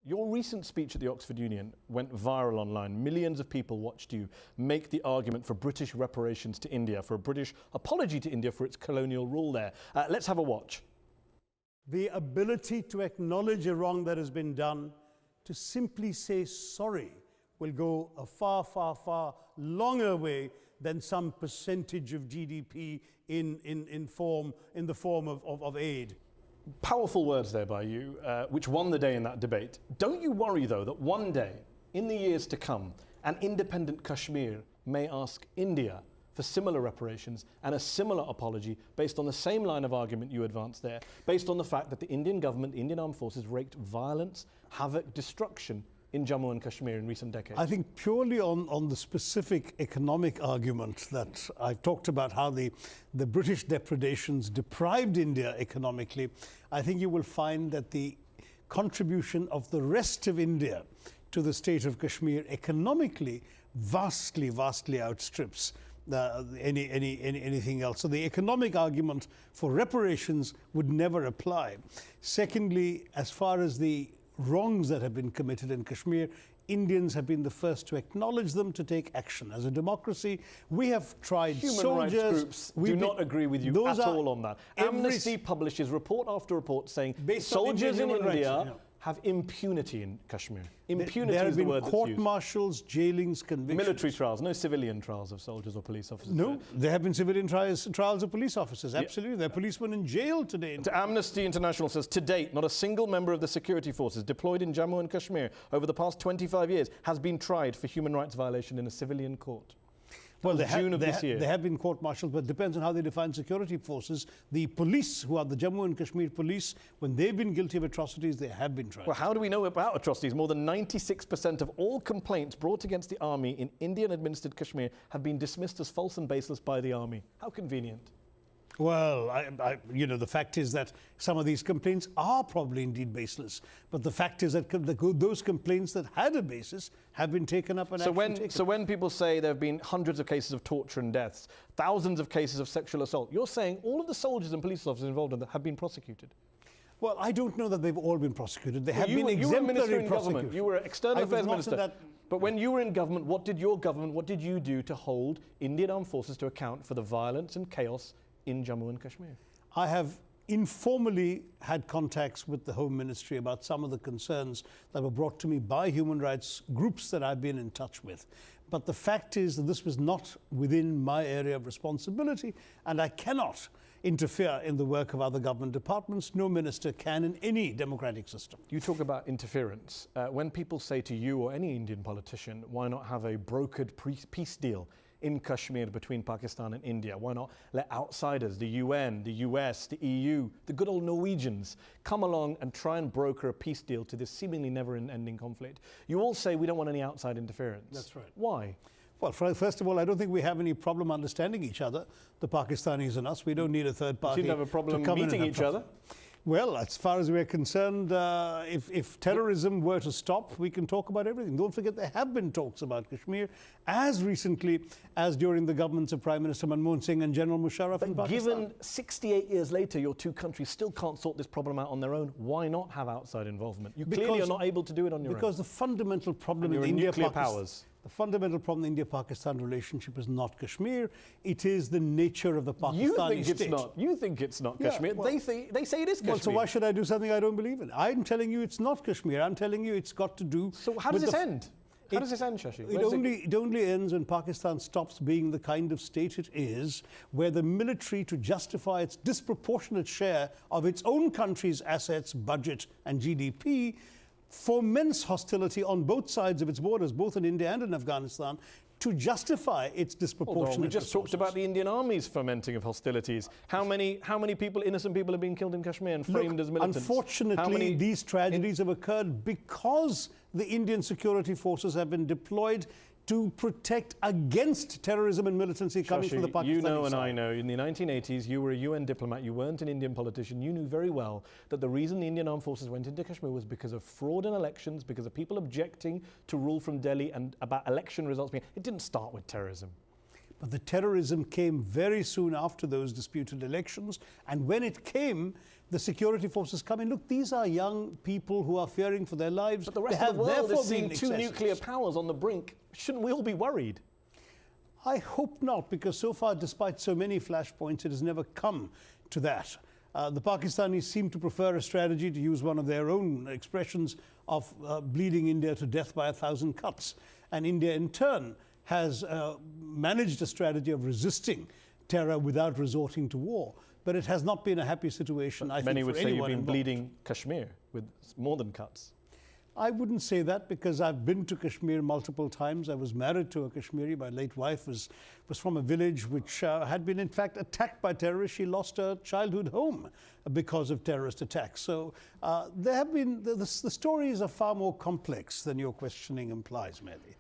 Your recent speech at the Oxford Union went viral online. Millions of people watched you make the argument for British reparations to India, for a British apology to India for its colonial rule there. Let's have a watch. The ability to acknowledge a wrong that has been done, to simply say sorry, will go a far, far, far longer way than some percentage of GDP in the form of aid. Powerful words there by you, which won the day in that debate. Don't you worry, though, that one day, in the years to come, an independent Kashmir may ask India for similar reparations and a similar apology based on the same line of argument you advanced there, based on the fact that the Indian government, the Indian armed forces, wreaked violence, havoc, destruction in Jammu and Kashmir in recent decades? I think purely on the specific economic argument that I've talked about, how the British depredations deprived India economically, I think you will find that the contribution of the rest of India to the state of Kashmir economically vastly, vastly outstrips anything else. So the economic argument for reparations would never apply. Secondly, as far as the wrongs that have been committed in Kashmir, Indians have been the first to acknowledge them, to take action. As a democracy, we have tried. Human rights groups do not agree with you at all on that. Amnesty publishes report after report saying soldiers in India have impunity in Kashmir. Impunity is the word that's used. There have been court-martials, jailings, convictions. Military trials, no civilian trials of soldiers or police officers. No, there have been civilian trials of police officers, absolutely. There are policemen in jail today. Amnesty International says, to date, not a single member of the security forces deployed in Jammu and Kashmir over the past 25 years has been tried for human rights violation in a civilian court. Well, there have been court-martials, but it depends on how they define security forces. The police, who are the Jammu and Kashmir police, when they've been guilty of atrocities, they have been tried. Well, how do we know about atrocities? More than 96% of all complaints brought against the army in Indian-administered Kashmir have been dismissed as false and baseless by the army. How convenient. Well, you know, the fact is that some of these complaints are probably indeed baseless. But the fact is that those complaints that had a basis have been taken up and taken. So when people say there have been hundreds of cases of torture and deaths, thousands of cases of sexual assault, you're saying all of the soldiers and police officers involved in that have been prosecuted? Well, I don't know that they've all been prosecuted. They have been exemplary prosecutions. You were external affairs minister. But when you were in government, what did you do to hold Indian armed forces to account for the violence and chaos in Jammu and Kashmir? I have informally had contacts with the Home Ministry about some of the concerns that were brought to me by human rights groups that I've been in touch with. But the fact is that this was not within my area of responsibility, and I cannot interfere in the work of other government departments. No minister can in any democratic system. You talk about interference. When people say to you or any Indian politician, why not have a brokered peace deal in Kashmir between Pakistan and India? Why not let outsiders, the UN, the US, the EU, the good old Norwegians, come along and try and broker a peace deal to this seemingly never-ending conflict? You all say we don't want any outside interference. That's right. Why? Well, first of all, I don't think we have any problem understanding each other, the Pakistanis and us. We don't need a third party. You didn't have a problem meeting each other? Well, as far as we're concerned, if terrorism were to stop, we can talk about everything. Don't forget there have been talks about Kashmir as recently as during the governments of Prime Minister Manmohan Singh and General Musharraf in Pakistan. Given 68 years later, your two countries still can't sort this problem out on their own, why not have outside involvement? You clearly are not able to do it on your own. Because the fundamental problem in the India-Pakistan relationship is not Kashmir. It is the nature of the Pakistani state. You think it's not Kashmir. Well, they say it is Kashmir. Well, so why should I do something I don't believe in? I'm telling you it's not Kashmir. I'm telling you it's got to do. So how does this end? How does this end, Shashi? It only ends when Pakistan stops being the kind of state it is, where the military, to justify its disproportionate share of its own country's assets, budget, and GDP, foments hostility on both sides of its borders, both in India and in Afghanistan, to justify its disproportionate We just resources. talked about the Indian Army's fomenting of hostilities. How many people, innocent people, have been killed in Kashmir and framed as militants? Unfortunately, these tragedies have occurred because the Indian security forces have been deployed to protect against terrorism and militancy coming from the Pakistani you know and side. I know, in the 1980s, you were a UN diplomat, you weren't an Indian politician, you knew very well that the reason the Indian armed forces went into Kashmir was because of fraud in elections, because of people objecting to rule from Delhi and about election results being. It didn't start with terrorism. But the terrorism came very soon after those disputed elections. And when it came, the security forces come in. Look, these are young people who are fearing for their lives. But the rest of the world is seeing two nuclear powers on the brink. Shouldn't we all be worried? I hope not, because so far, despite so many flashpoints, it has never come to that. The Pakistanis seem to prefer a strategy, to use one of their own expressions, of bleeding India to death by 1,000 cuts. And India, in turn, has managed a strategy of resisting terror without resorting to war. But it has not been a happy situation, I think, for anyone involved. Many would say you've been bleeding Kashmir with more than cuts. I wouldn't say that, because I've been to Kashmir multiple times. I was married to a Kashmiri. My late wife was from a village which had been, in fact, attacked by terrorists. She lost her childhood home because of terrorist attacks. So there have been, the stories are far more complex than your questioning implies, maybe.